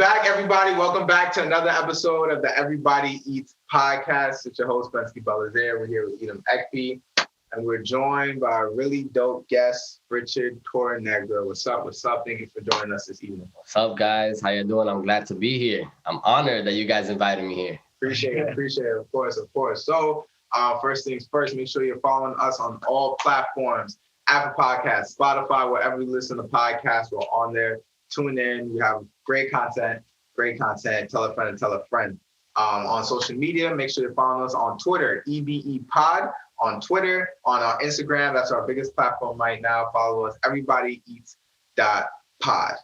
back, everybody. Welcome back to another episode of the Everybody Eats podcast. It's your host, Bensky Belazaire. We're here with Edom Ekpi, and we're joined by a really dope guest, Richard Torrenegra. What's up? What's up? Thank you for joining us this evening. What's up, guys? How you doing? I'm glad to be here. I'm honored that you guys invited me here. Appreciate it. Of course. So, first things first, make sure you're following us on all platforms. Apple Podcasts, Spotify, wherever you listen to podcasts, we're on there. Tune in. We have great content. Tell a friend and tell a friend. On social media, make sure you're following us on Twitter, EBE Pod, on Twitter, on our Instagram. That's our biggest platform right now. Follow us, everybodyeats.pod. All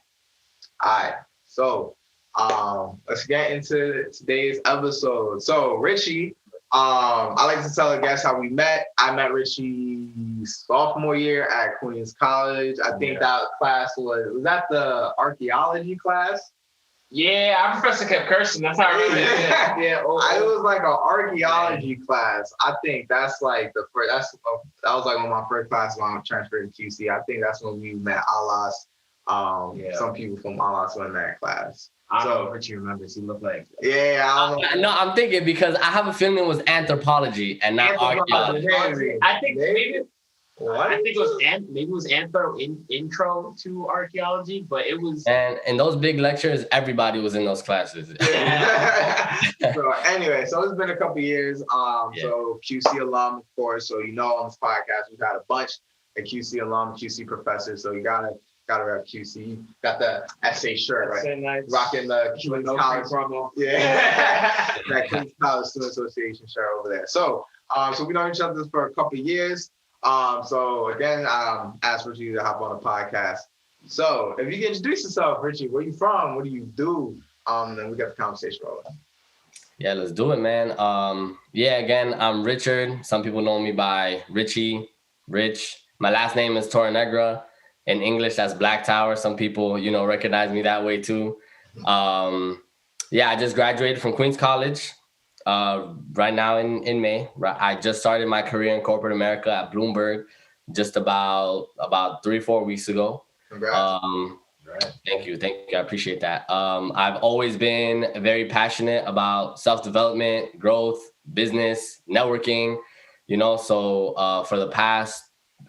right. So let's get into today's episode. So Richie, I like to tell a guest how we met. I met Richie sophomore year at Queens College. I think that class was that the archaeology class? Yeah, our professor kept cursing. That's how I remember it. Yeah. It was like an archaeology class. I think that's like the first. That was like one of my first classes when I transferred to QC. I think that's when we met Alas. Some people from Alas were in that class. I don't know what you remember. He looked like. Yeah, I don't know. No, I'm thinking because I have a feeling it was anthropology and not archaeology. I think maybe. What? I think it was maybe it was intro to archaeology, but it was. And in those big lectures, everybody was in those classes. So anyway, so it's been a couple years. So QC alum, of course. So on this podcast, we've had a bunch of QC alum, QC professors. So you gotta rep QC. Got the SA shirt, right? So nice. Rocking the Queens College promo. Yeah, that Queens College Student Association shirt over there. So we know each other for a couple of years. So again, asked Richie to hop on the podcast. So if you can introduce yourself, Richie, where you from? What do you do? Then we got the conversation rolling. Yeah, let's do it, man. Again, I'm Richard. Some people know me by Richie, Rich. My last name is Torrenegra. In English, that's Black Tower. Some people, recognize me that way too. I just graduated from Queens College. Right now in May. I just started my career in corporate America at Bloomberg just about 3-4 weeks ago. Congrats. Thank you. I appreciate that. I've always been very passionate about self-development, growth, business, networking, so for the past,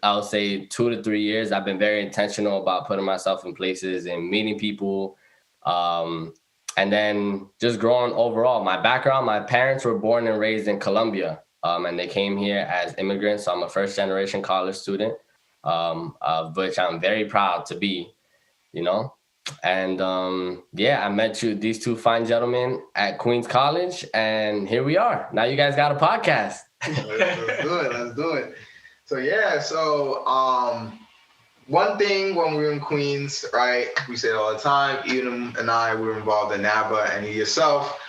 I'll say 2 to 3 years, I've been very intentional about putting myself in places and meeting people. And then just growing overall. My background, my parents were born and raised in Colombia, and they came here as immigrants. So I'm a first-generation college student, of which I'm very proud to be, And I met these two fine gentlemen at Queens College, and here we are. Now you guys got a podcast. Let's do it. One thing when we were in Queens, right, we say it all the time, Edom and I were involved in NABA, and yourself,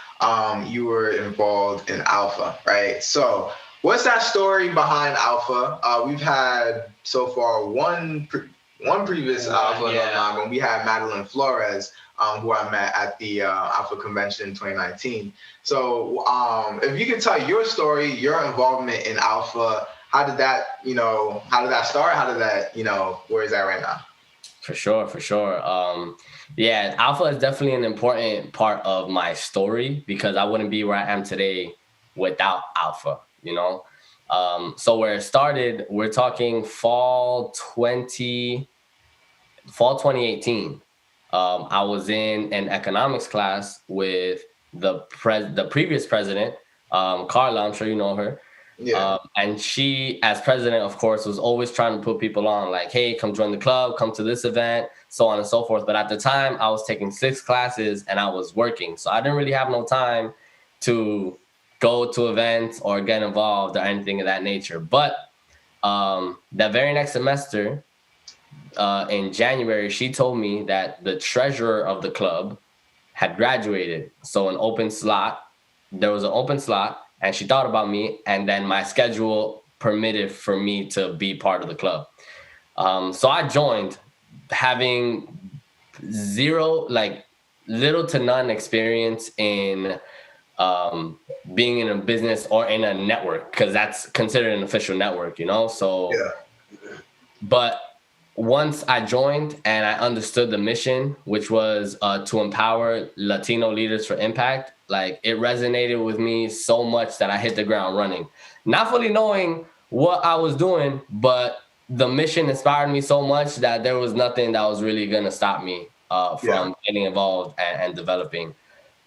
you were involved in Alpha, right? So what's that story behind Alpha? We've had so far one previous Alpha alumni, when we had Madeline Flores, who I met at the Alpha convention in 2019. So if you could tell your story, your involvement in Alpha, how did that start? How did that, where is that right now? For sure. Alpha is definitely an important part of my story because I wouldn't be where I am today without Alpha, So where it started, we're talking fall 2018. I was in an economics class with the previous president, Carla, I'm sure you know her. Yeah. And she, as president, of course, was always trying to put people on like, hey, come join the club, come to this event, so on and so forth. But at the time, I was taking 6 classes and I was working. So I didn't really have no time to go to events or get involved or anything of that nature. But that very next semester, in January, she told me that the treasurer of the club had graduated. So there was an open slot. And she thought about me, and then my schedule permitted for me to be part of the club. So I joined, having little to none experience in being in a business or in a network, because that's considered an official network, So, but once I joined and I understood the mission, which was to empower Latino leaders for impact, like it resonated with me so much that I hit the ground running, not fully knowing what I was doing, but the mission inspired me so much that there was nothing that was really going to stop me from getting involved and developing.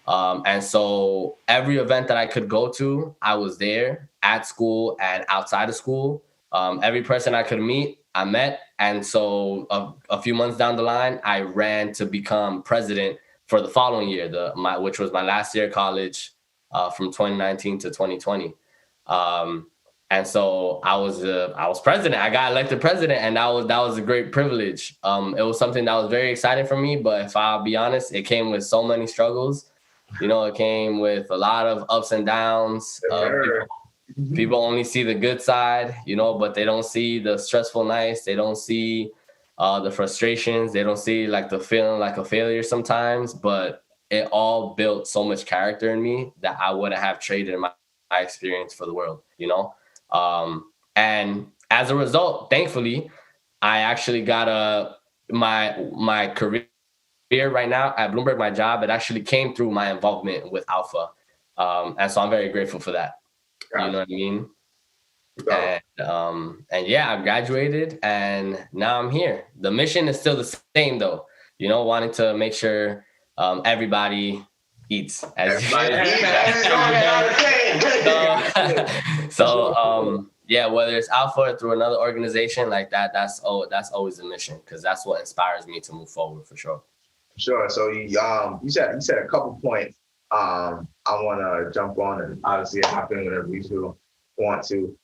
And so every event that I could go to, I was there at school and outside of school. Every person I could meet, I met. And so a few months down the line, I ran to become president for the following year, which was my last year of college, from 2019 to 2020. And so I was president. I got elected president, and that was a great privilege. It was something that was very exciting for me, but if I'll be honest, it came with so many struggles. It came with a lot of ups and downs. People only see the good side, but they don't see the stressful nights. They don't see the frustrations. They don't see like the feeling like a failure sometimes. But it all built so much character in me that I wouldn't have traded my experience for the world, And as a result, thankfully, I actually got my career right now at Bloomberg, my job, it actually came through my involvement with Alpha. And so I'm very grateful for that. You know what I mean? And yeah, I graduated and now I'm here. The mission is still the same though, wanting to make sure everybody eats. Yeah, whether it's Alpha or through another organization like that, that's always the mission, because that's what inspires me to move forward for sure. Sure. So you said a couple points. I want to jump on and obviously hop in whenever you want to.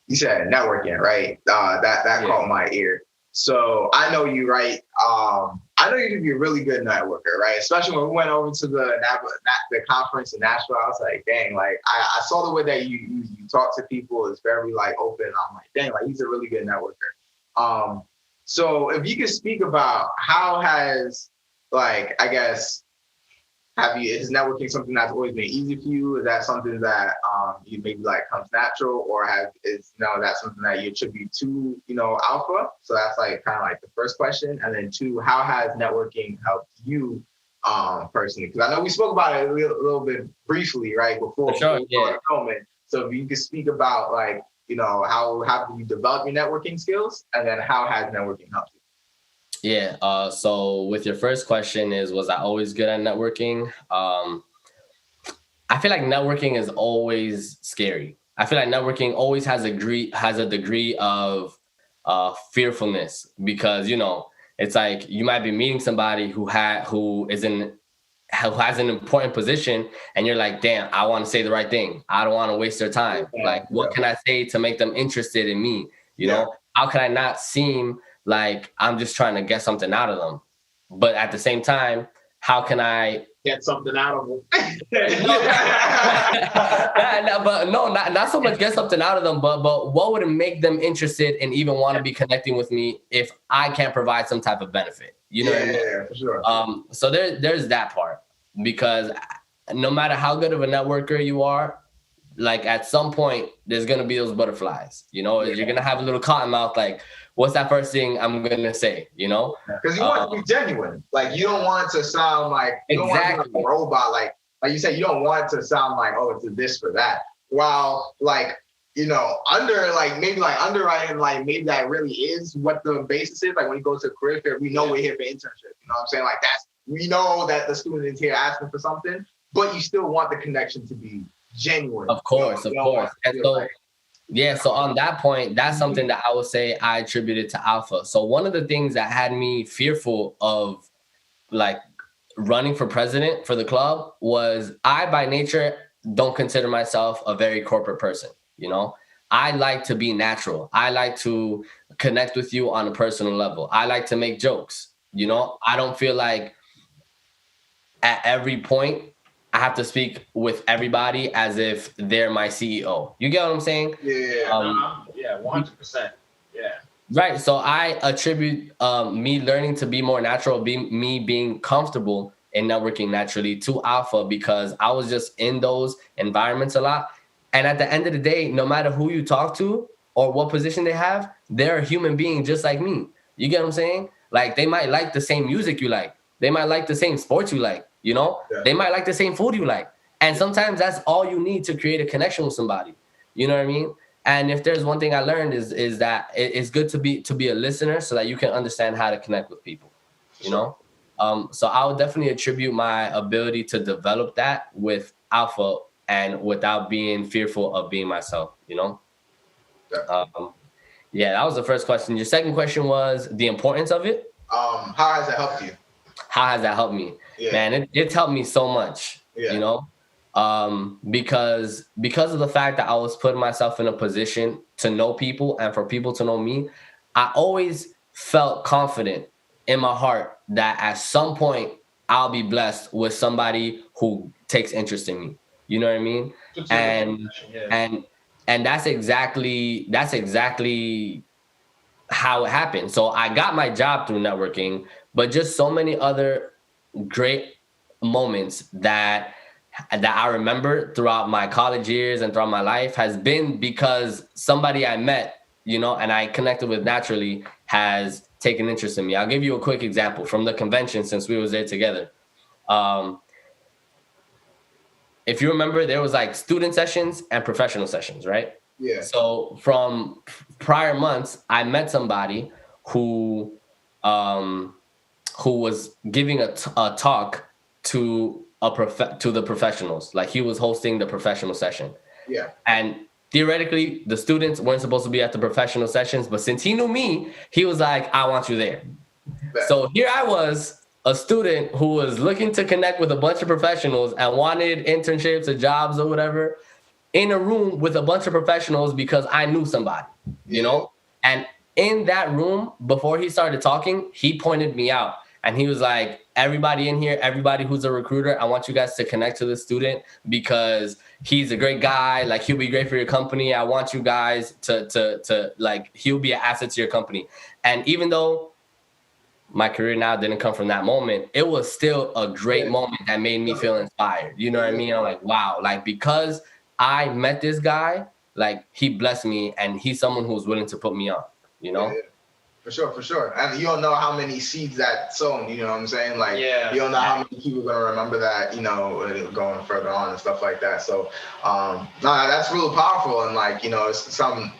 You said networking, right? That caught my ear. So I know you, right? I know you to be a really good networker, right? Especially when we went over to the conference in Nashville. I was like, dang, like I saw the way that you talk to people is very like open. I'm like, dang, like he's a really good networker. So if you could speak about how has, like, I guess, is networking something that's always been easy for you? Is that something that you maybe like comes natural, or is that something that you attribute to, Alpha? So that's like kind of like the first question. And then two, how has networking helped you personally? Because I know we spoke about it a little bit briefly, right? Before filming. So if you could speak about like, how have you developed your networking skills, and then how has networking helped you? Yeah. So with your first question was I always good at networking? I feel like networking is always scary. I feel like networking always has a degree of fearfulness, because, it's like you might be meeting somebody who has an important position, and you're like, damn, I want to say the right thing. I don't want to waste their time. Like, what can I say to make them interested in me? How can I not seem like I'm just trying to get something out of them? But at the same time, how can I get something out of them? Not so much get something out of them, but what would make them interested and even want to be connecting with me if I can't provide some type of benefit? What I mean? Yeah, for sure. So there's that part, because no matter how good of a networker you are, like at some point there's gonna be those butterflies. You're gonna have a little cotton mouth, like, what's that first thing I'm gonna say? Because you want to be genuine. Like, you don't want to sound like you don't want to be like a robot. Like you said, you don't want to sound like, oh, it's a this for that. While like, underwriting, like maybe that really is what the basis is. Like when you go to a career fair, we know we're here for internship. You know what I'm saying? Like we know that the student is here asking for something, but you still want the connection to be genuine. Of course. And so on that point, that's something that I would say I attributed to Alpha. So one of the things that had me fearful of like running for president for the club was I, by nature, don't consider myself a very corporate person. I like to be natural. I like to connect with you on a personal level. I like to make jokes. I don't feel like at every point I have to speak with everybody as if they're my CEO. You get what I'm saying? Yeah. 100%. Yeah. Right. So I attribute me learning to be more natural, me being comfortable in networking naturally to Alpha, because I was just in those environments a lot. And at the end of the day, no matter who you talk to or what position they have, they're a human being just like me. You get what I'm saying? Like, they might like the same music you like. They might like the same sports you like, you know? Yeah. They might like the same food you like. And sometimes that's all you need to create a connection with somebody. You know what I mean? And if there's one thing I learned is that it's good to be a listener so that you can understand how to connect with people, you know? So I would definitely attribute my ability to develop that with alpha and without being fearful of being myself, you know? Yeah. Yeah, that was the first question. Your second question was the importance of it. How has that helped you? How has that helped me? Yeah. Man, it's helped me so much, you know? Because of the fact that I was putting myself in a position to know people and for people to know me, I always felt confident in my heart that at some point I'll be blessed with somebody who takes interest in me. You know what I mean? And that's exactly how it happened. So I got my job through networking, but just so many other great moments that I remember throughout my college years and throughout my life has been because somebody I met, you know, and I connected with naturally has taken interest in me. I'll give you a quick example from the convention since we was there together. If you remember, there was like student sessions and professional sessions, right? Yeah. So from prior months, I met somebody who was giving a talk to to the professionals. Like, he was hosting the professional session. Yeah. And theoretically, the students weren't supposed to be at the professional sessions, but since he knew me, he was like, I want you there. So here I was, a student who was looking to connect with a bunch of professionals and wanted internships or jobs or whatever, in a room with a bunch of professionals because I knew somebody, you know? And in that room, before he started talking, he pointed me out. And he was like, everybody in here, everybody who's a recruiter, I want you guys to connect to this student because he's a great guy. Like, he'll be great for your company. I want you guys to like, he'll be an asset to your company. And even though my career now didn't come from that moment, it was still a great moment that made me feel inspired. You know what I mean? I'm like, wow, like, because I met this guy, like, he blessed me and he's someone who's willing to put me on, you know? Yeah. For sure. And you don't know how many seeds that sown, you know what I'm saying? Like, you don't know how many people are going to remember that, you know, going further on and stuff like that. So, no, that's really powerful. And, like, you know, it's something,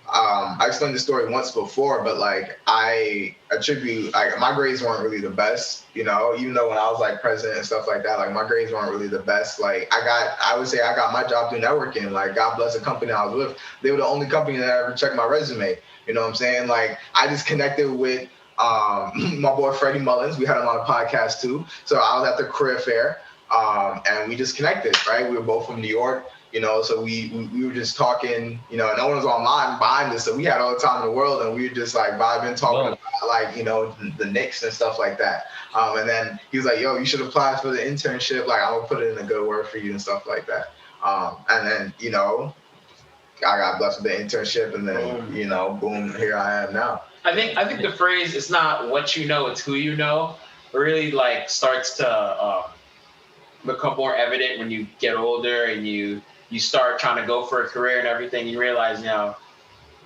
I explained this story once before, but, like, I attribute, like, my grades weren't really the best, you know, even though when I was, like, president and stuff like that, like, my grades weren't really the best. Like, I would say I got my job through networking. Like, God bless the company I was with. They were the only company that ever checked my resume. You know what I'm saying? Like, I just connected with my boy Freddie Mullins. We had him on a podcast too. So I was at the career fair, and we just connected, right? We were both from New York, you know, so we were just talking, you know, no one was online behind us, so we had all the time in the world, and we were just like vibing, talking about, like, you know, the Knicks and stuff like that. And then he was like, yo, you should apply for the internship. Like, I'm gonna put it in a good word for you and stuff like that. And then, you know, I got blessed with the internship, and then, you know, boom, here I am now. I think the phrase, it's not what you know, it's who you know, really, like, starts to become more evident when you get older and you start trying to go for a career and everything. You realize, you know,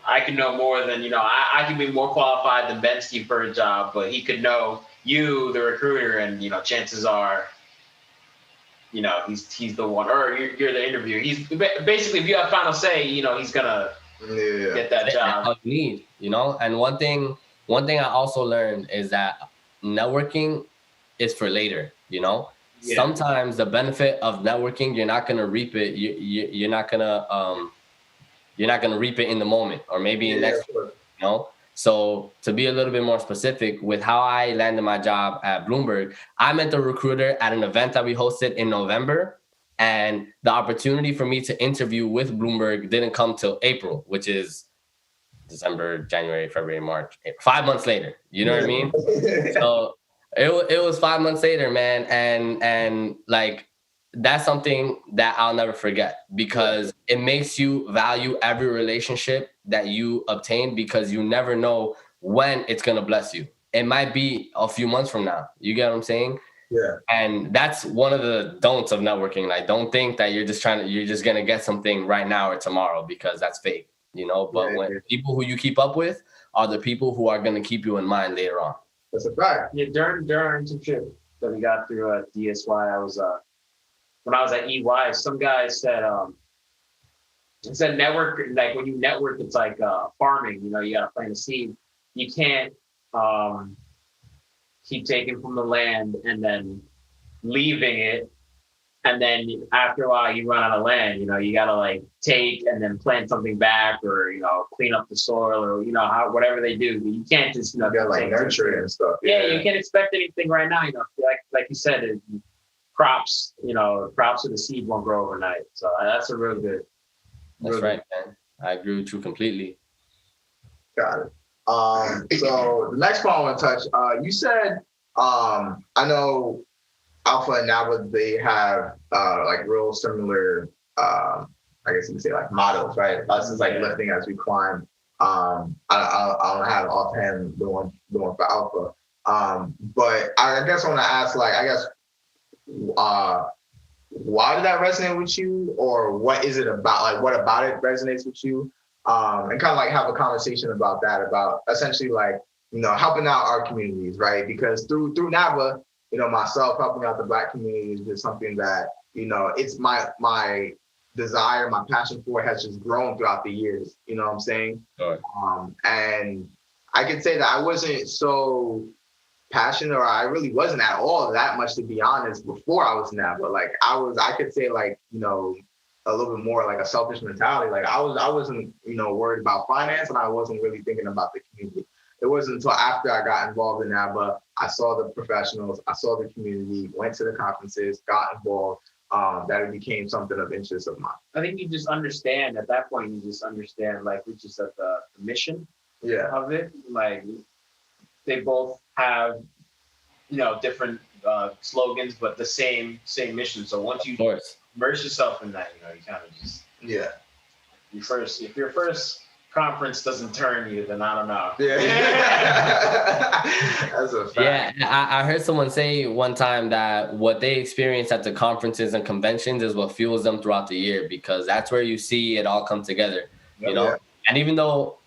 I can know more than, you know, I can be more qualified than Bensky for a job, but he could know you, the recruiter, and, you know, chances are, you know, he's the one, or you're the interviewer. He's basically, if you have final say, you know, he's gonna get that job. That's you need, you know. And one thing I also learned is that networking is for later. You know, sometimes the benefit of networking, you're not gonna reap it. You're not gonna reap it in the moment, or maybe next week, you know. So to be a little bit more specific with how I landed my job at Bloomberg, I met the recruiter at an event that we hosted in November, and the opportunity for me to interview with Bloomberg didn't come till April, which is December, January, February, March, April, 5 months later. You know what I mean? So it was 5 months later, man, and like, that's something that I'll never forget, because it makes you value every relationship that you obtain, because you never know when it's going to bless you. It might be a few months from now. You get what I'm saying? Yeah. And that's one of the don'ts of networking. Like, don't think that you're just going to get something right now or tomorrow, because that's fake. you know. But when people who you keep up with are the people who are going to keep you in mind later on. That's a fact. Yeah, during our internship that we got through at DSY, when I was at EY, some guy said, it's a network, like when you network, it's like farming, you know, you got to plant a seed. You can't keep taking from the land and then leaving it. And then after a while, you run out of land, you know, you got to like take and then plant something back or, you know, clean up the soil or, you know, whatever they do. But you can't just, you know, like nurture it and stuff. Yeah, you can't expect anything right now, you know, like you said, crops, you know, crops with the seed won't grow overnight. So that's a real good. That's right, man. I agree with you completely. Got it. So the next point I want to touch, you said, I know Alpha and Nava, they have like real similar, I guess you could say like mottos, right? Us is like lifting as we climb. I don't have offhand the one for Alpha. But I guess I want to ask, like, I guess, why did that resonate with you, or what is it about? Like, what about it resonates with you? And kind of like have a conversation about that, about essentially like, you know, helping out our communities, right? Because through NAVA, you know, myself helping out the Black community is just something that, you know, it's my desire, my passion for it has just grown throughout the years. You know what I'm saying? Right. And I could say that I wasn't so passionate, or I really wasn't at all that much, to be honest, before I was NAVA. Like I could say like, you know, a little bit more like a selfish mentality. Like I wasn't, you know, worried about finance, and I wasn't really thinking about the community. It wasn't until after I got involved in NAVA, I saw the professionals, I saw the community, went to the conferences, got involved, that it became something of interest of mine. I think you just understand at that point, like, which is at the mission of it. Like they both have, you know, different slogans, but the same mission. So once you immerse yourself in that, you know, you kind of just if your first conference doesn't turn you, then I don't know. That's a fact. Yeah, I heard someone say one time that what they experience at the conferences and conventions is what fuels them throughout the year, because that's where you see it all come together, you know? And even though,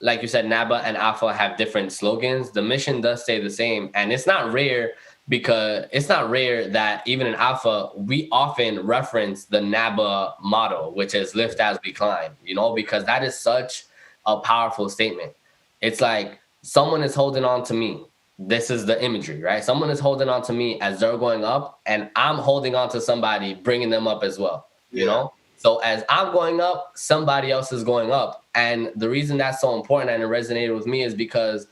like you said, NABA and Alpha have different slogans, the mission does stay the same. And it's not rare that even in Alpha, we often reference the NABA motto, which is lift as we climb, you know, because that is such a powerful statement. It's like someone is holding on to me. This is the imagery, right? Someone is holding on to me as they're going up, and I'm holding on to somebody, bringing them up as well, you know? So as I'm going up, somebody else is going up. And the reason that's so important and it resonated with me is because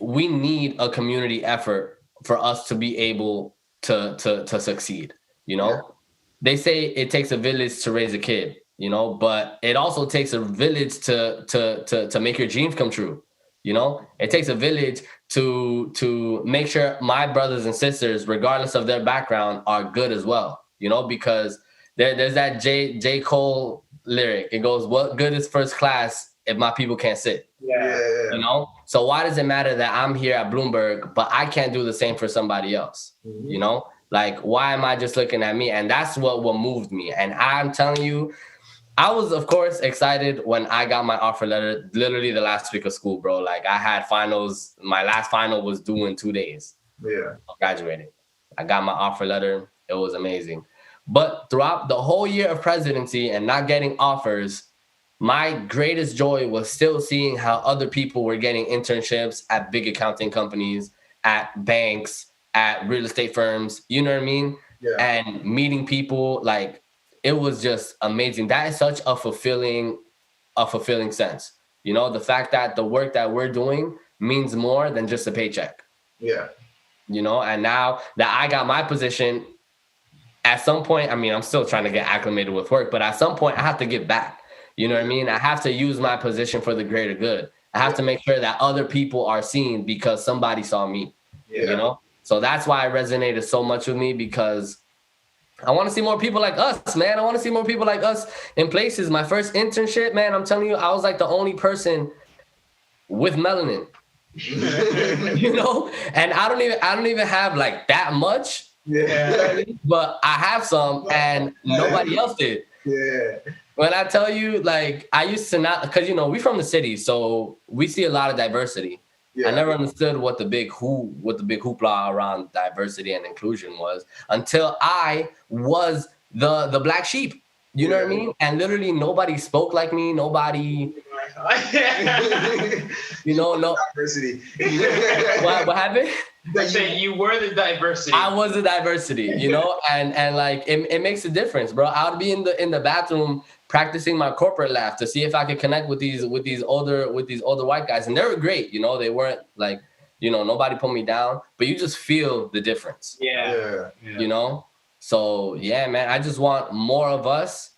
we need a community effort for us to be able to succeed, you know? They say it takes a village to raise a kid, you know, but it also takes a village to make your dreams come true. You know, it takes a village to make sure my brothers and sisters, regardless of their background, are good as well. You know, because there's that J. Cole lyric. It goes, "What good is first class if my people can't sit?" You know, so why does it matter that I'm here at Bloomberg, but I can't do the same for somebody else? Mm-hmm. You know, like, why am I just looking at me? And that's what moved me. And I'm telling you, I was, of course, excited when I got my offer letter, literally the last week of school, bro. Like, I had finals. My last final was due in 2 days. I graduated. I got my offer letter. It was amazing. But throughout the whole year of presidency and not getting offers, my greatest joy was still seeing how other people were getting internships at big accounting companies, at banks, at real estate firms, you know what I mean? And meeting people, like, it was just amazing. That is such a fulfilling sense. You know, the fact that the work that we're doing means more than just a paycheck. You know, and now that I got my position, at some point, I mean, I'm still trying to get acclimated with work, but at some point I have to give back. You know what I mean? I have to use my position for the greater good. I have to make sure that other people are seen because somebody saw me, you know? So that's why it resonated so much with me, because I want to see more people like us, man. I want to see more people like us in places. My first internship, man, I'm telling you, I was like the only person with melanin, you know? And I don't even have like that much, but I have some and nobody else did. When I tell you, like, I used to not, because, we from the city, so we see a lot of diversity. Yeah. I never understood what the big hoopla around diversity and inclusion was until I was the black sheep. You know what I mean? And literally nobody spoke like me. Nobody, no diversity. What happened? I say you were the diversity. I was the diversity, and like it makes a difference, bro. I would be in the bathroom practicing my corporate laugh to see if I could connect with these older white guys, and they were great. They weren't like, nobody put me down, but you just feel the difference. Yeah. So yeah, man, I just want more of us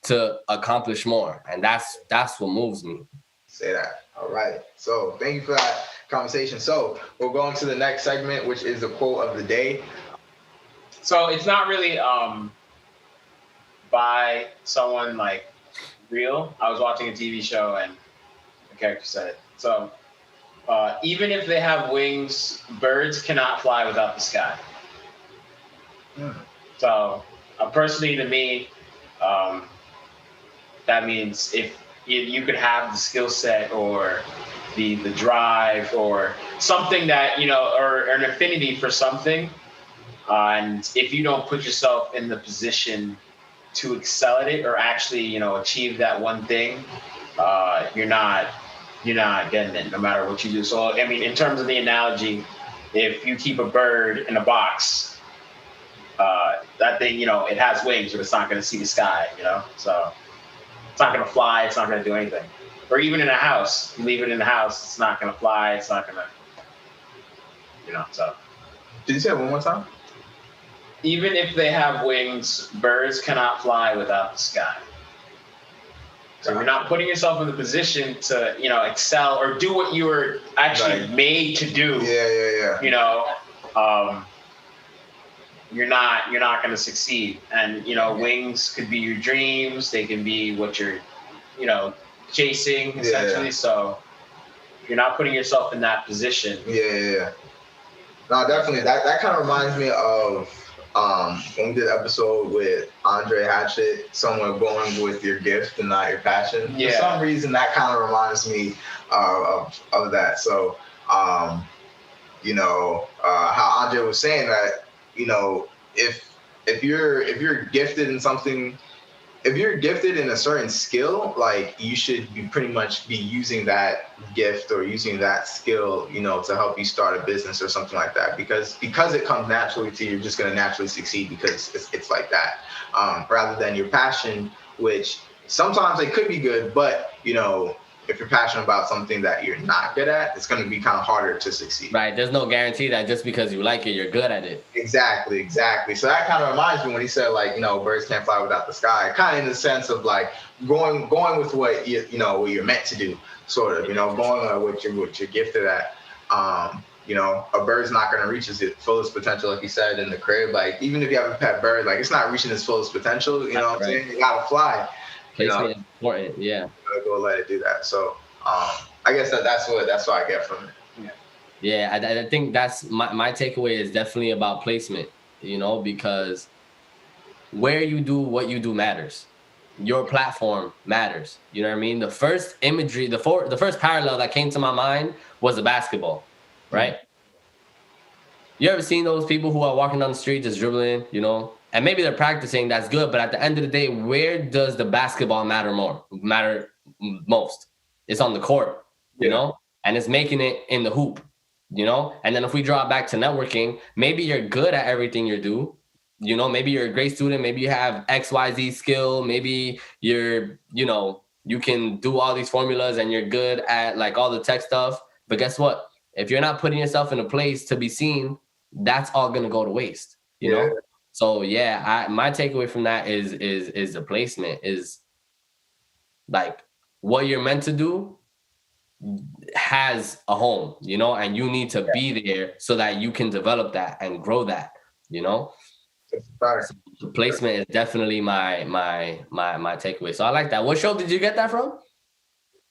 to accomplish more, and that's what moves me. Say that. All right. So thank you for that conversation. So we'll go into the next segment, which is the quote of the day. So it's not really by someone like real. I was watching a TV show and the character said it. So even if they have wings, birds cannot fly without the sky. So personally, to me, that means if you could have the skill set or the drive or something that, or an affinity for something, and if you don't put yourself in the position to excel at it or actually, achieve that one thing, you're not getting it no matter what you do. So, I mean, in terms of the analogy, if you keep a bird in a box, that thing, it has wings, but it's not going to see the sky, so it's not going to fly. It's not going to do anything. Or even in a house, you leave it in the house, it's not going to fly. It's not going to, so. Did you say it one more time? Even if they have wings, birds cannot fly without the sky. So you're not putting yourself in the position to, excel or do what you were actually made to do. Yeah. You're not going to succeed. And, wings could be your dreams. They can be what you're, chasing essentially. Yeah. So you're not putting yourself in that position. Yeah. No, definitely. That kind of reminds me of when we did an episode with Andre Hatchett, someone going with your gift and not your passion. Yeah. For some reason, that kind of reminds me of that. So, how Andre was saying that, if you're gifted in something, if you're gifted in a certain skill, like you should be pretty much be using that gift or using that skill, to help you start a business or something like that. Because it comes naturally to you, you're just going to naturally succeed because it's like that. Rather than your passion, which sometimes it could be good, but if you're passionate about something that you're not good at, it's going to be kind of harder to succeed. Right. There's no guarantee that just because you like it, you're good at it. Exactly. So that kind of reminds me when he said, like, birds can't fly without the sky, kind of in the sense of like going with what what you're meant to do, sort of, going with what you're gifted at. A bird's not going to reach its fullest potential, like you said, in the crib. Like, even if you have a pet bird, like, it's not reaching its fullest potential. You know what I'm saying? You got to fly. Placement is important, yeah. You gotta go let it do that. So I guess that's what I get from it. Yeah, I think that's my takeaway is definitely about placement, because where you do what you do matters. Your platform matters. You know what I mean? The first imagery, the first parallel that came to my mind was a basketball, right? Mm-hmm. You ever seen those people who are walking down the street just dribbling, and maybe they're practicing, that's good, but at the end of the day, where does the basketball matter most? It's on the court, and it's making it in the hoop, and then if we draw it back to networking, maybe you're good at everything you do, maybe you're a great student, maybe you have XYZ skill, maybe you're, you can do all these formulas and you're good at like all the tech stuff, but guess what? If you're not putting yourself in a place to be seen, that's all going to go to waste, you know? So yeah, my takeaway from that is the placement is like what you're meant to do has a home, and you need to be there so that you can develop that and grow that, So the placement is definitely my takeaway. So I like that. What show did you get that from?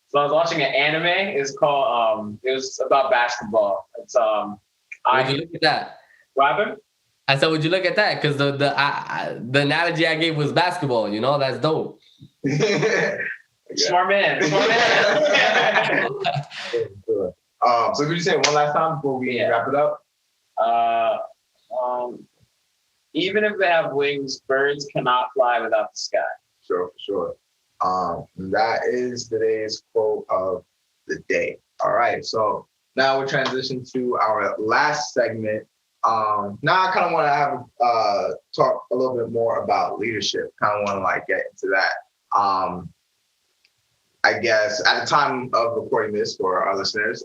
So I was watching an anime. It's called it was about basketball. It's Would you look at that? What happened? I said, would you look at that? Because the analogy I gave was basketball. That's dope. Smart man. So could you say one last time before we wrap it up? Even if they have wings, birds cannot fly without the sky. Sure, for sure. That is today's quote of the day. All right, so now we'll transition to our last segment. Now I kind of want to have talk a little bit more about leadership. Kind of want to like get into that. I guess at the time of recording this for our listeners,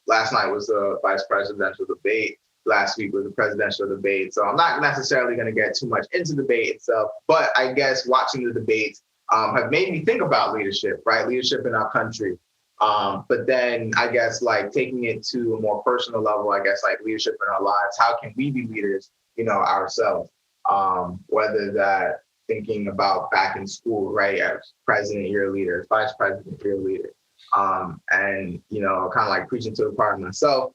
last night was the vice presidential debate. Last week was the presidential debate. So I'm not necessarily going to get too much into the debate itself, but I guess watching the debates have made me think about leadership, right? Leadership in our country. But then I guess like taking it to a more personal level, I guess like leadership in our lives, how can we be leaders, ourselves? Whether that thinking about back in school, right? As president, you're a leader. As vice president, you're a leader. And, kind of like preaching to the part of myself,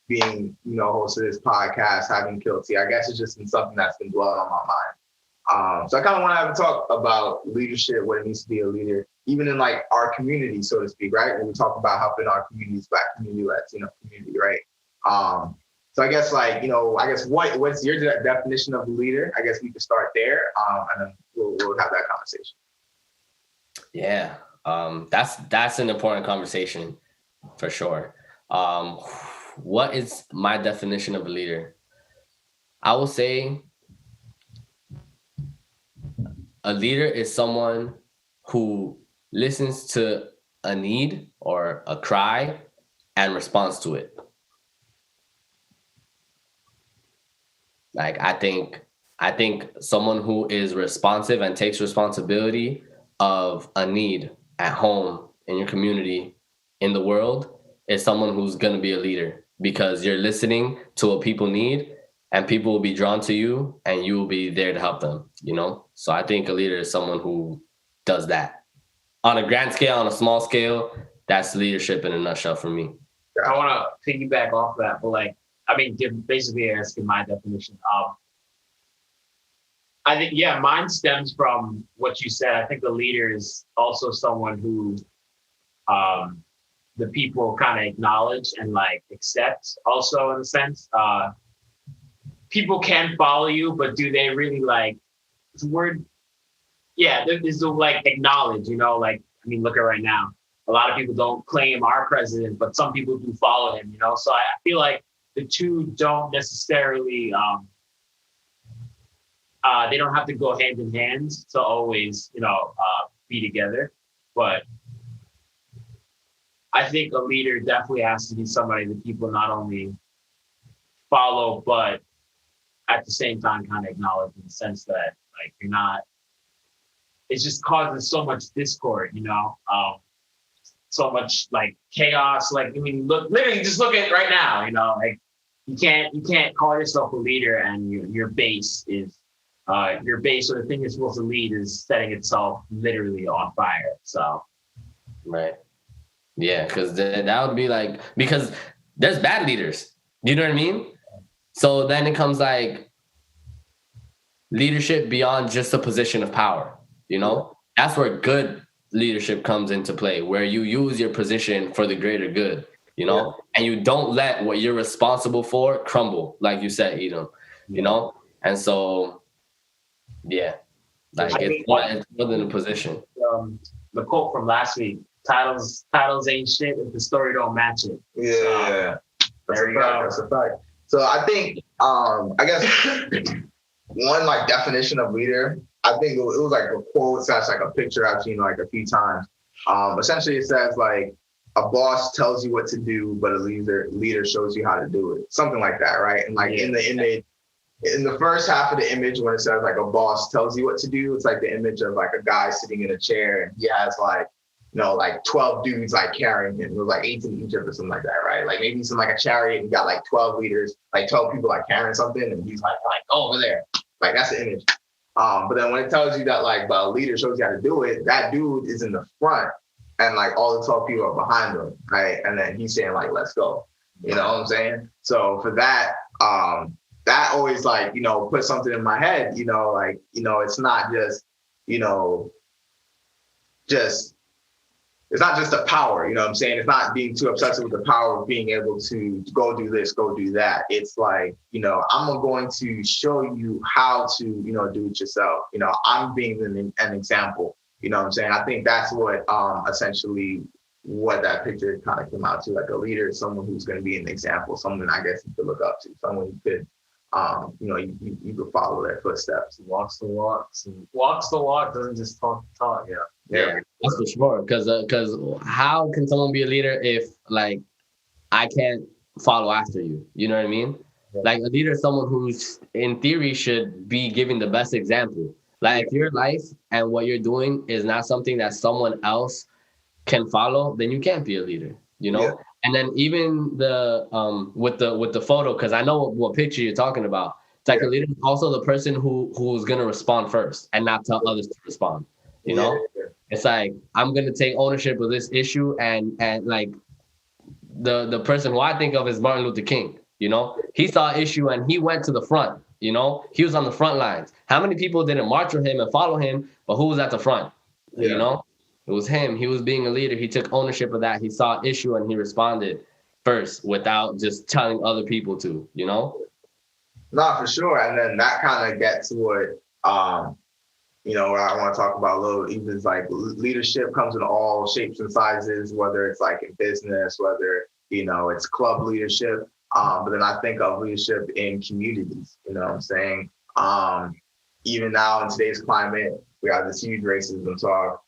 being, host of this podcast, having guilty. I guess it's just been something that's been blowing on my mind. So I kind of want to have a talk about leadership, what it means to be a leader, even in like our community, so to speak, right? When we talk about helping our communities, Black community, Latino community, right? So I guess like, what's your definition of a leader? I guess we could start there, and then we'll have that conversation. Yeah, that's an important conversation for sure. What is my definition of a leader? I will say a leader is someone who listens to a need or a cry and responds to it. Like I think someone who is responsive and takes responsibility of a need at home, in your community, in the world, is someone who's going to be a leader, because you're listening to what people need and people will be drawn to you and you will be there to help them, So I think a leader is someone who does that. On a grand scale, on a small scale, that's leadership in a nutshell for me. I want to piggyback off that, but basically asking my definition. I think, mine stems from what you said. I think a leader is also someone who the people kind of acknowledge and like accept also, in a sense. People can follow you, but do they really like the word? Yeah, there's the like acknowledge, look at right now. A lot of people don't claim our president, but some people do follow him, So I feel like the two don't necessarily, they don't have to go hand in hand to always, be together. But I think a leader definitely has to be somebody that people not only follow, but at the same time kind of acknowledge, in the sense that like you're not, it's just causing so much discord, so much like chaos. Like, literally just look at right now, like you can't call yourself a leader and your base is, your base, or the thing you're supposed to lead, is setting itself literally on fire. So. Right. Yeah. Cause that would be like, because there's bad leaders, you know what I mean? So then it comes like leadership beyond just a position of power, That's where good leadership comes into play, where you use your position for the greater good, and you don't let what you're responsible for crumble, like you said, Edom, And so, like it's more than a position. The quote from last week, titles ain't shit if the story don't match it. Yeah, that's a fact. So I think, I guess one like definition of leader, I think it was like a quote / like a picture I've seen like a few times. Essentially it says like a boss tells you what to do, but a leader shows you how to do it. Something like that, right? And like in the image, in the first half of the image, when it says like a boss tells you what to do, it's like the image of like a guy sitting in a chair and he has like, like 12 dudes like carrying him. It was like 18 each of or something like that, right? Like maybe he's in like a chariot and got like 12 leaders, like 12 people like carrying something, and he's like oh, over there. Like that's the image. But then when it tells you that like a leader shows you how to do it, that dude is in the front and like all the 12 people are behind him, right? And then he's saying like, let's go. You know what I'm saying? So for that, that always like, put something in my head, it's not just, just, it's not just the power, you know what I'm saying? It's not being too obsessive with the power of being able to go do this, go do that. It's like, you know, I'm going to show you how to, you know, do it yourself. You know, I'm being an example, you know what I'm saying? I think that's what essentially what that picture kind of came out to, like a leader, someone who's going to be an example, someone I guess you could look up to, someone you could, you know, you could follow their footsteps. Walks the walk, doesn't just talk the talk. Yeah, that's for sure. Because how can someone be a leader if like I can't follow after you? You know what I mean? Yeah. Like a leader is someone who's in theory should be giving the best example. Like if your life and what you're doing is not something that someone else can follow, then you can't be a leader. You know. Yeah. And then even the with the photo, because I know what picture you're talking about. It's like a leader is also the person who's gonna respond first and not tell others to respond. You know. It's like, I'm going to take ownership of this issue. And like the person who I think of is Martin Luther King, you know, he saw an issue and he went to the front, you know, he was on the front lines. How many people didn't march with him and follow him, but who was at the front? Yeah. You know, it was him. He was being a leader. He took ownership of that. He saw an issue and he responded first without just telling other people to, you know? No, for sure. And then that kind of gets to what, you know, I want to talk about a little, even like leadership comes in all shapes and sizes, whether it's like in business, whether, you know, it's club leadership. But then I think of leadership in communities, you know what I'm saying? Even now in today's climate, we have this huge racism talk,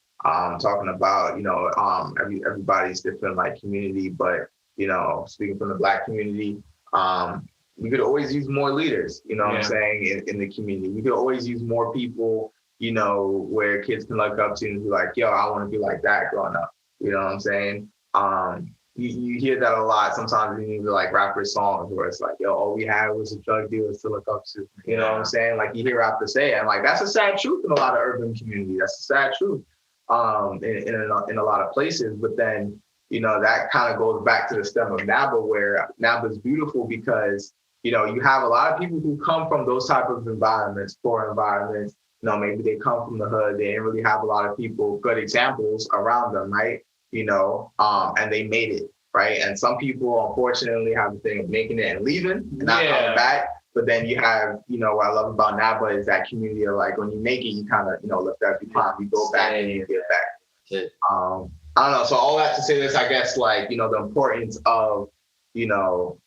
talking about, you know, everybody's different like community, but, you know, speaking from the Black community, we could always use more leaders, you know what I'm saying, in the community. We could always use more people, you know, where kids can look up to and be like, yo, I want to be like that growing up. You know what I'm saying? You hear that a lot. Sometimes you need like rapper songs where it's like, yo, all we had was a drug dealers to look up to. You know what I'm saying? Like you hear rappers say, and like that's a sad truth in a lot of urban communities. That's a sad truth in a lot of places. But then, you know, that kind of goes back to the stem of NABA, where NABA is beautiful because, you know, you have a lot of people who come from those type of environments, poor environments. You know, maybe they come from the hood. They didn't really have a lot of people, good examples around them, right? You know, and they made it, right? And some people, unfortunately, have the thing of making it and leaving and not coming back. But then you have, you know, what I love about NABA is that community of like, when you make it, you kind of, you know, lift up, you go back and you get back. I don't know. So all that to say this, I guess, like, you know, the importance of, you know,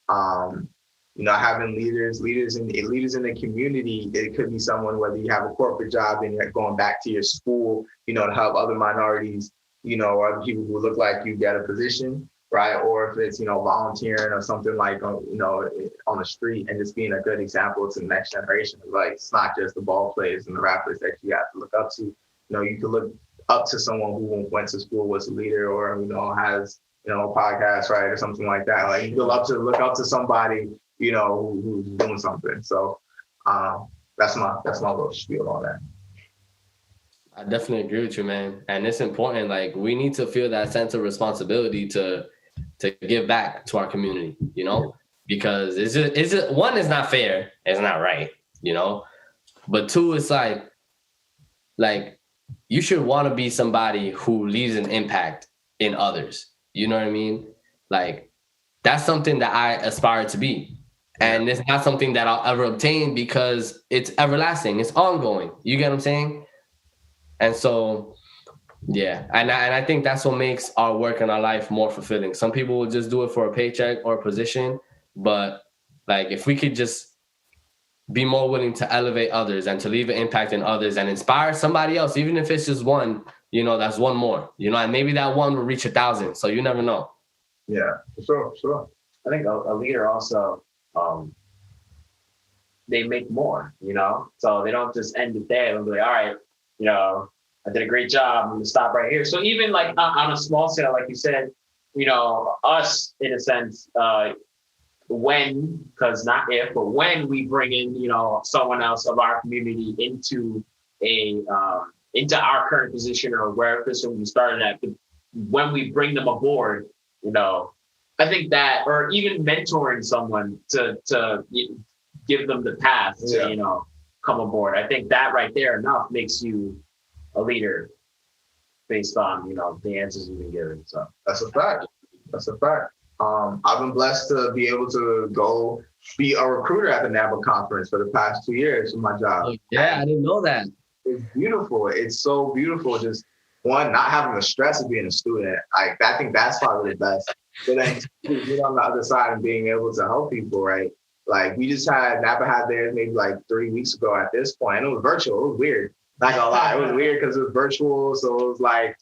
having leaders in the community. It could be someone, whether you have a corporate job and you're going back to your school, you know, to help other minorities, you know, or other people who look like you get a position, right? Or if it's, you know, volunteering or something like, you know, on the street and just being a good example to the next generation. Like, it's not just the ball players and the rappers that you have to look up to. You know, you can look up to someone who went to school, was a leader, or, you know, has, you know, a podcast, right, or something like that. Like, you look up to somebody, you know, who's doing something. So that's my little spiel on that. I definitely agree with you, man. And it's important. Like, we need to feel that sense of responsibility to give back to our community, you know, because one, is not fair. It's not right, you know, but two, it's like you should want to be somebody who leaves an impact in others. You know what I mean? Like, that's something that I aspire to be. And it's not something that I'll ever obtain because it's everlasting. It's ongoing. You get what I'm saying? And so, yeah. And I think that's what makes our work in our life more fulfilling. Some people will just do it for a paycheck or a position. But like, if we could just be more willing to elevate others and to leave an impact in others and inspire somebody else, even if it's just one, you know, that's one more, you know, and maybe that one will reach 1,000. So you never know. Yeah, sure. I think a leader also, they make more, you know, so they don't just end it there and be like, all right, you know, I did a great job, I'm gonna stop right here. So even like on a small scale, like you said, you know, us in a sense, because not if, but when we bring in, you know, someone else of our community into our current position or wherever we started at, when we bring them aboard, you know, I think that, or even mentoring someone to give them the path to, you know, come aboard. I think that right there enough makes you a leader. based on, the answers you've been given. So that's a fact. That's a fact. I've been blessed to be able to go be a recruiter at the NABA conference for the past 2 years for my job. Oh, yeah, I didn't know that. It's beautiful. It's so beautiful. Just one, not having the stress of being a student. I think that's probably the best. But then being on the other side and being able to help people, right? Like we just had NAPA had theirs maybe like 3 weeks ago at this point, and it was virtual. It was weird. Not gonna lie, it was weird because it was virtual. So it was like,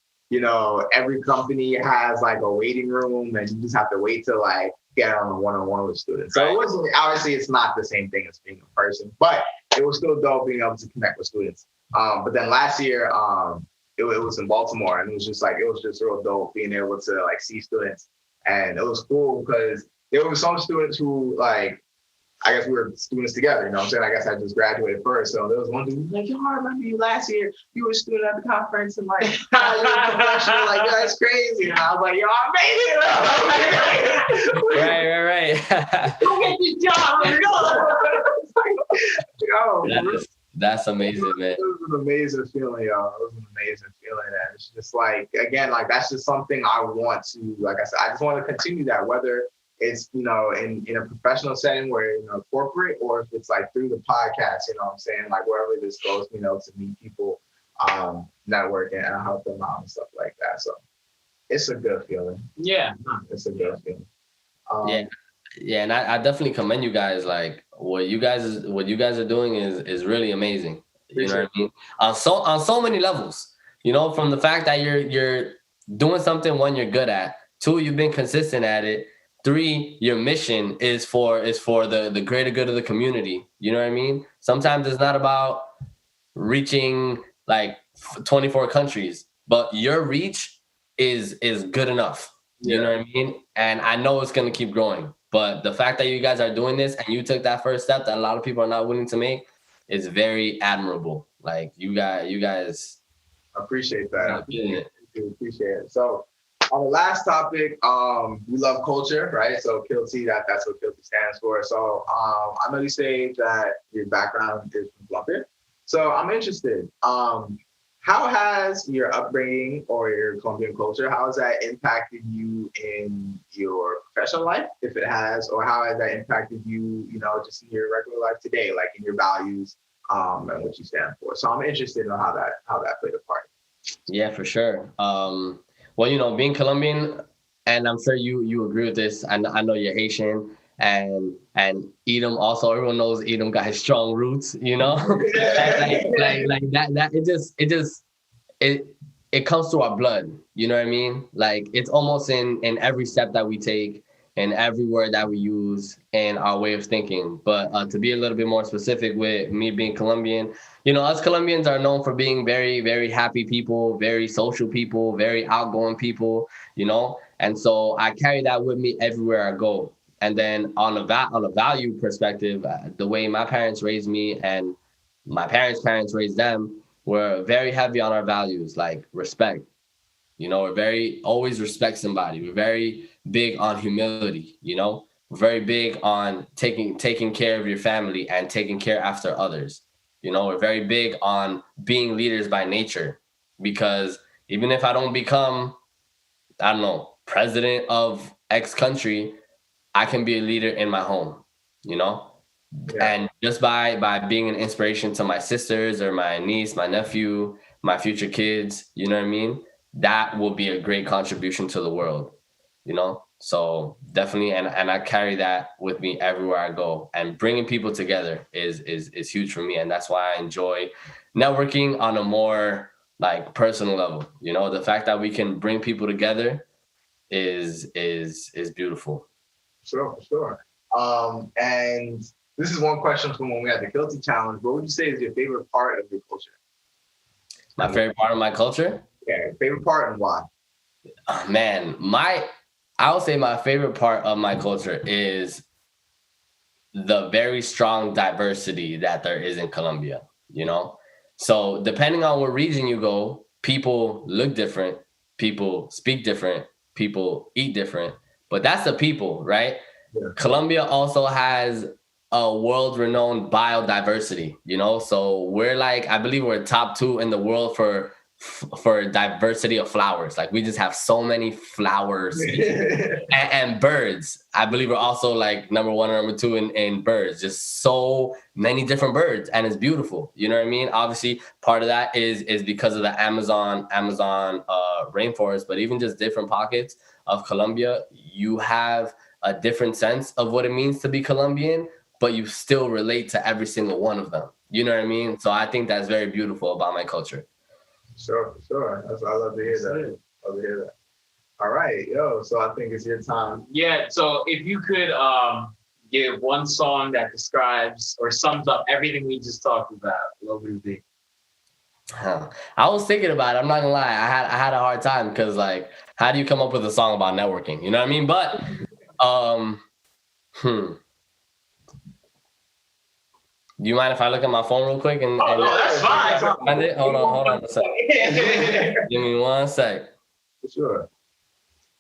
every company has like a waiting room, and you just have to wait to like get on a one-on-one with students. So it wasn't, obviously it's not the same thing as being in person, but it was still dope being able to connect with students. But then last year, it was in Baltimore, and it was just real dope being able to like see students. And it was cool because there were some students who like, I guess we were students together, you know what I'm saying? I guess I just graduated first. So there was one dude who was like, yo, I remember you last year. You were a student at the conference and like, now you're a professional. Like, that's crazy. And I was like, yo, I made it. Right. Go get this job. That's amazing, man. It was an amazing feeling, y'all. It was an amazing feeling. And it's just like, again, like that's just something I want to, like I said, I just want to continue that, whether it's, in a professional setting where, corporate, or if it's like through the podcast, you know what I'm saying? Like wherever this goes, to meet people, network and help them out and stuff like that. So it's a good feeling. Yeah. It's a good feeling. Yeah, and I definitely commend you guys. Like what you guys are doing is really amazing. You know what I mean? On so many levels. From the fact that you're doing something, one, you're good at, two, you've been consistent at it, three, your mission is for the greater good of the community. You know what I mean? Sometimes it's not about reaching like 24 countries, but your reach is good enough. You know what I mean? And I know it's going to keep growing. But the fact that you guys are doing this and you took that first step that a lot of people are not willing to make is very admirable. Like you guys. I appreciate that. I appreciate it. So on the last topic, we love culture, right? So Kilty, that's what Kilty stands for. So I know you say that your background is from Colombia. So I'm interested. How has your upbringing or your Colombian culture, how has that impacted you in your professional life, if it has, or how has that impacted you, just in your regular life today, like in your values and what you stand for? So I'm interested in how that played a part. Yeah, for sure. Well, being Colombian, and I'm sure you agree with this, and I know you're Haitian, and Edom also, everyone knows Edom got his strong roots, like that it comes to our blood, you know what I mean? Like it's almost in every step that we take and every word that we use and our way of thinking. But to be a little bit more specific with me being Colombian, us Colombians are known for being very, very happy people, very social people, very outgoing people, and so I carry that with me everywhere I go. And then on a value perspective, the way my parents raised me and my parents raised them, we're very heavy on our values, like respect. We're very always respect somebody. We're very big on humility. We're very big on taking care of your family and taking care after others. We're very big on being leaders by nature, because even if I don't become, I don't know, president of X country, I can be a leader in my home, Yeah. And just by being an inspiration to my sisters or my niece, my nephew, my future kids, you know what I mean? That will be a great contribution to the world, So definitely, and I carry that with me everywhere I go. And bringing people together is huge for me, and that's why I enjoy networking on a more like personal level. The fact that we can bring people together is beautiful. Sure. And this is one question from when we had the Kilty Challenge. What would you say is your favorite part of your culture? My favorite part of my culture? Yeah, favorite part and why? Man, I would say my favorite part of my culture is the very strong diversity that there is in Colombia, So depending on what region you go, people look different, people speak different, people eat different, but that's the people, right? Yeah. Colombia also has a world-renowned biodiversity, So we're I believe we're top 2 in the world for for diversity of flowers. Like we just have so many flowers and birds. I believe we're also like number 1 or number 2 in birds. Just so many different birds, and it's beautiful. You know what I mean? Obviously, part of that is because of the Amazon rainforest, but even just different pockets of Colombia, you have a different sense of what it means to be Colombian, but you still relate to every single one of them. You know what I mean? So I think that's very beautiful about my culture. Sure. I love to hear that. Love to hear that. All right, yo. So I think it's your time. Yeah. So if you could give one song that describes or sums up everything we just talked about, what would it be? I was thinking about it. I'm not gonna lie. I had a hard time because like, how do you come up with a song about networking? You know what I mean? But do you mind if I look at my phone real quick? No, that's fine. Hold on a sec. Give me 1 sec. For sure.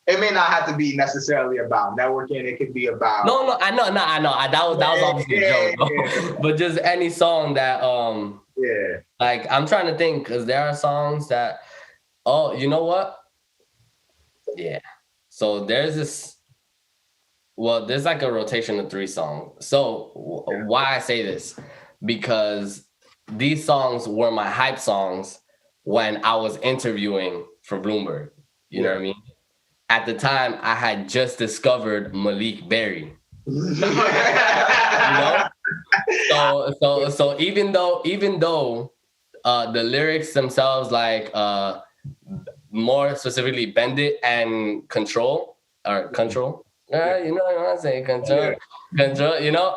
It may not have to be necessarily about networking. It could be about. No, I know. That was obviously a joke. Yeah. But just any song that Yeah. like I'm trying to think, because there are songs that, oh, you know what? Yeah. So there's like a rotation of 3 songs. So why I say this? Because these songs were my hype songs when I was interviewing for Bloomberg. You know what I mean? At the time, I had just discovered Malik Berry. You know? So even though the lyrics themselves, like more specifically Bend It and Control. You know what I'm saying? Control, you know?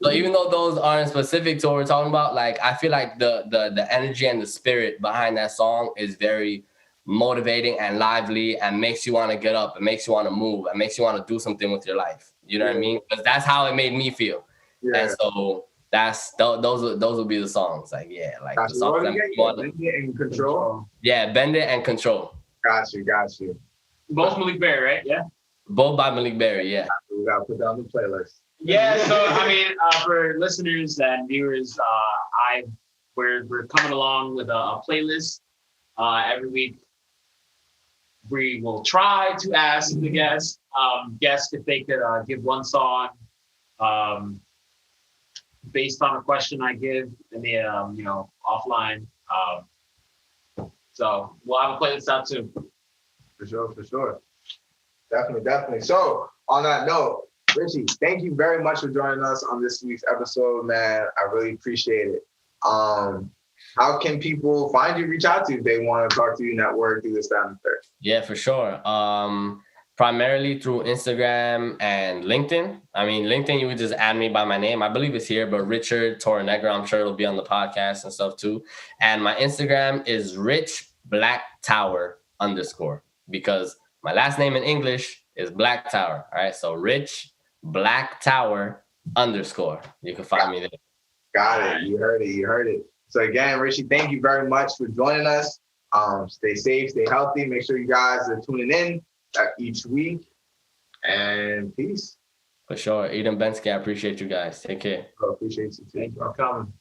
So even though those aren't specific to what we're talking about, like I feel like the energy and the spirit behind that song is very motivating and lively and makes you want to get up and makes you want to move and makes you want to do something with your life. You know what I mean? Because that's how it made me feel. Yeah. And so those will be the songs. Like, like the songs that you want. Bend It and Control. Yeah, Bend It and Control. Got you. Both Malik Berry, right? Yeah. Both by Malik Berry, yeah. We gotta put that on the playlist. Yeah, so I mean, for listeners and viewers, we're coming along with a playlist every week. We will try to ask the guests if they could give one song based on a question I give in the offline. So we'll have a playlist out too. For sure. Definitely. So on that note, Richie, thank you very much for joining us on this week's episode, man. I really appreciate it. How can people find you, reach out to you if they want to talk to you, network, do this, that, and the third? Yeah, for sure. Primarily through Instagram and LinkedIn. I mean, LinkedIn, you would just add me by my name. I believe it's here, but Richard Torrenegra, I'm sure it'll be on the podcast and stuff too. And my Instagram is richblacktower_, because my last name in English is Black Tower. All right. So Rich Black Tower _ You can find me there. Got it. You heard it. So again, Richie, thank you very much for joining us. Stay safe, stay healthy. Make sure you guys are tuning in each week. And peace. For sure. Eden Bensky, I appreciate you guys. Take care. Appreciate you too. Thank you for coming.